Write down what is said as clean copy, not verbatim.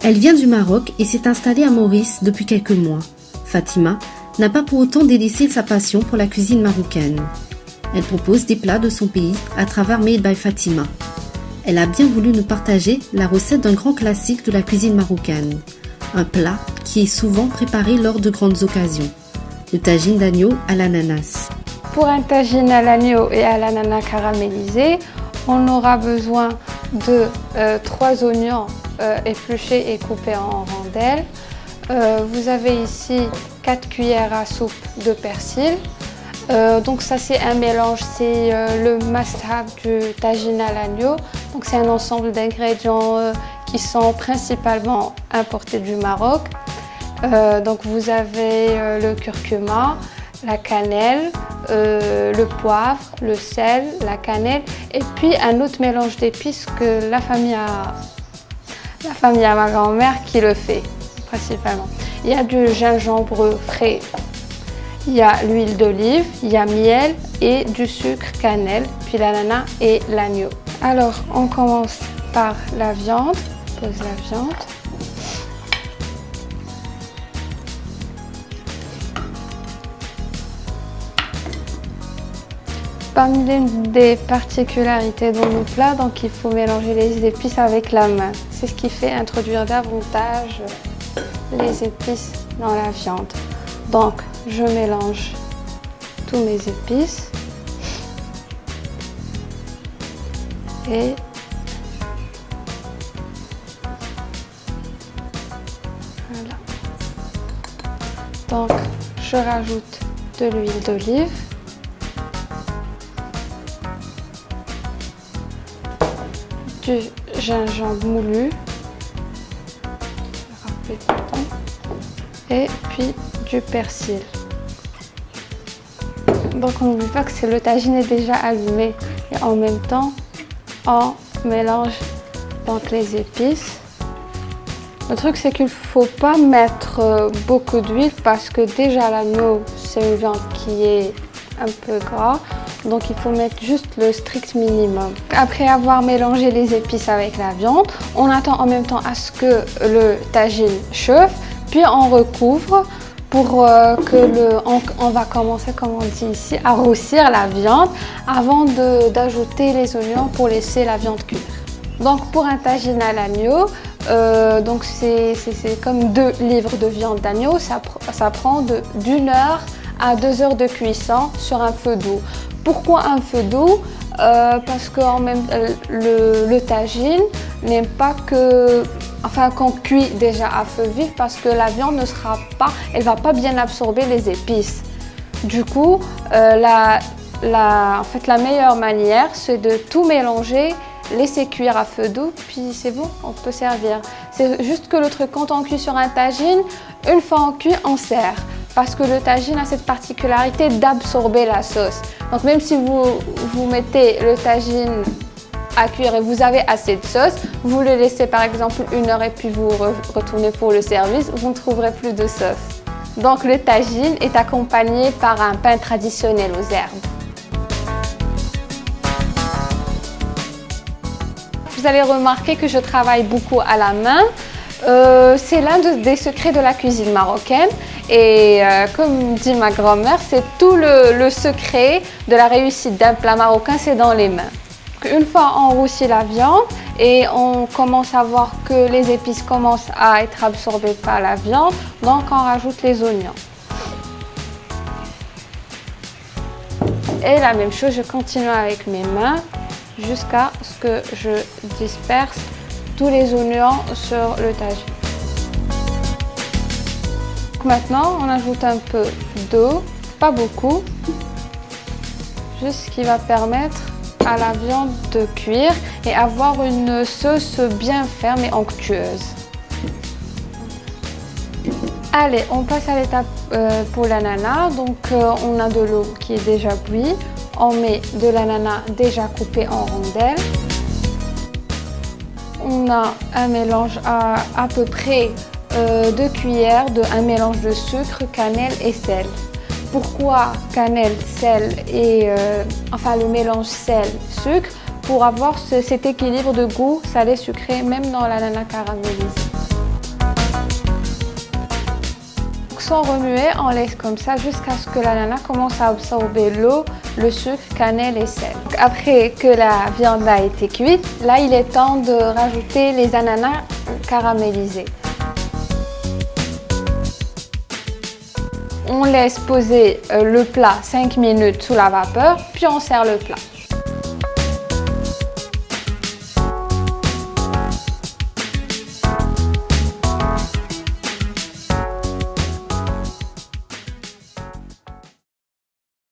Elle vient du Maroc et s'est installée à Maurice depuis quelques mois. Fatima n'a pas pour autant délaissé sa passion pour la cuisine marocaine. Elle propose des plats de son pays à travers Made by Fatima. Elle a bien voulu nous partager la recette d'un grand classique de la cuisine marocaine, un plat qui est souvent préparé lors de grandes occasions, le tagine d'agneau à l'ananas. Pour un tagine à l'agneau et à l'ananas caramélisé, on aura besoin de 3 oignons épluchés et coupés en rondelles. Vous avez ici 4 cuillères à soupe de persil. Donc ça c'est un mélange, c'est le must-have du tagine à l'agneau. Donc c'est un ensemble d'ingrédients qui sont principalement importés du Maroc. Donc vous avez le curcuma, la cannelle, le poivre, le sel, la cannelle et puis un autre mélange d'épices que la famille à ma grand-mère qui le fait principalement. Il y a du gingembre frais, il y a l'huile d'olive, il y a miel et du sucre, cannelle, puis l'ananas et l'agneau. Alors on commence par la viande, on pose la viande. Parmi l'une des particularités de nos plats, donc il faut mélanger les épices avec la main. C'est ce qui fait introduire davantage les épices dans la viande. Donc je mélange tous mes épices et voilà. Donc je rajoute de l'huile d'olive. Du gingembre moulu et puis du persil. Donc on n'oublie pas que le tagine est déjà allumé et en même temps on mélange donc les épices. Le truc c'est qu'il ne faut pas mettre beaucoup d'huile parce que déjà l'agneau c'est une viande qui est un peu gras. Donc il faut mettre juste le strict minimum. Après avoir mélangé les épices avec la viande, on attend en même temps à ce que le tagine chauffe, puis on recouvre pour on va commencer, comme on dit ici, à roussir la viande avant d'ajouter les oignons pour laisser la viande cuire. Donc pour un tagine à l'agneau, donc c'est comme 2 livres de viande d'agneau, ça prend d'1 heure à 2 heures de cuisson sur un feu doux. Pourquoi un feu doux? Parce que le tagine n'aime pas qu'on cuit déjà à feu vif parce que la viande elle va pas bien absorber les épices. Du coup, en fait, la meilleure manière, c'est de tout mélanger, laisser cuire à feu doux, puis c'est bon, on peut servir. C'est juste que le truc, quand on cuit sur un tagine, une fois on cuit, on sert. Parce que le tagine a cette particularité d'absorber la sauce. Donc même si vous mettez le tagine à cuire et vous avez assez de sauce, vous le laissez par exemple 1 heure et puis vous retournez pour le service, vous ne trouverez plus de sauce. Donc le tagine est accompagné par un pain traditionnel aux herbes. Vous allez remarquer que je travaille beaucoup à la main. C'est l'un des secrets de la cuisine marocaine et comme dit ma grand-mère, c'est tout le secret de la réussite d'un plat marocain, c'est dans les mains. Une fois on roussit la viande et on commence à voir que les épices commencent à être absorbées par la viande, donc on rajoute les oignons. Et la même chose, je continue avec mes mains jusqu'à ce que je disperse tous les oignons sur le tagine. Maintenant, on ajoute un peu d'eau, pas beaucoup, juste ce qui va permettre à la viande de cuire et avoir une sauce bien ferme et onctueuse. Allez, on passe à l'étape pour l'ananas. Donc, on a de l'eau qui est déjà bouillie. On met de l'ananas déjà coupé en rondelles. On a un mélange à peu près 2 cuillères un mélange de sucre, cannelle et sel. Pourquoi cannelle, sel et le mélange sel-sucre? Pour avoir cet équilibre de goût salé-sucré même dans l'ananas caramélisé. sans remuer, on laisse comme ça jusqu'à ce que l'ananas commence à absorber l'eau, le sucre, cannelle et sel. Donc, après que la viande a été cuite, là il est temps de rajouter les ananas caramélisés. On laisse poser le plat 5 minutes sous la vapeur, puis on sert le plat.